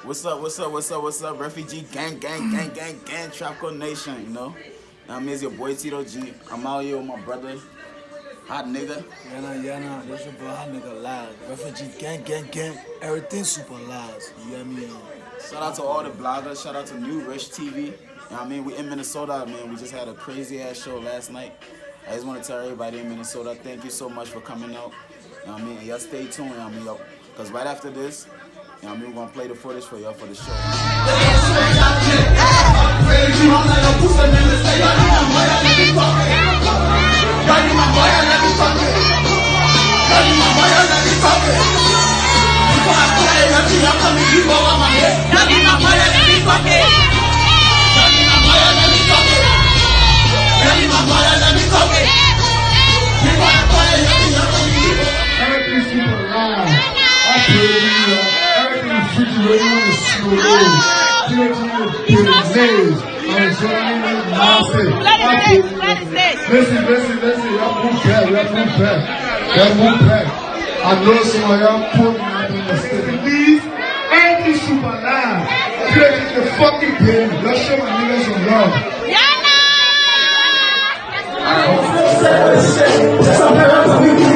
What's up? Refugee gang, Trapco Nation, you know? Now, it's your boy Tito G. I'm out here with my brother, hot nigga. Yeah, that's your boy, hot nigga live. Refugee gang, everything super live. You hear me? Shout out to all the bloggers, shout out to New Rich TV. You know what I mean? We in Minnesota, man. We just had a crazy ass show last night. I just want to tell everybody in Minnesota, thank you so much for coming out. You know what I mean? And y'all stay tuned, you know what I mean? Because right after this, you know what I mean, we're going to play the footage for y'all for the show. Listen, y'all move back. I know some of y'all put me in the city. Please, everything super live. Create the fucking game. Let's show my niggas some love. Yana!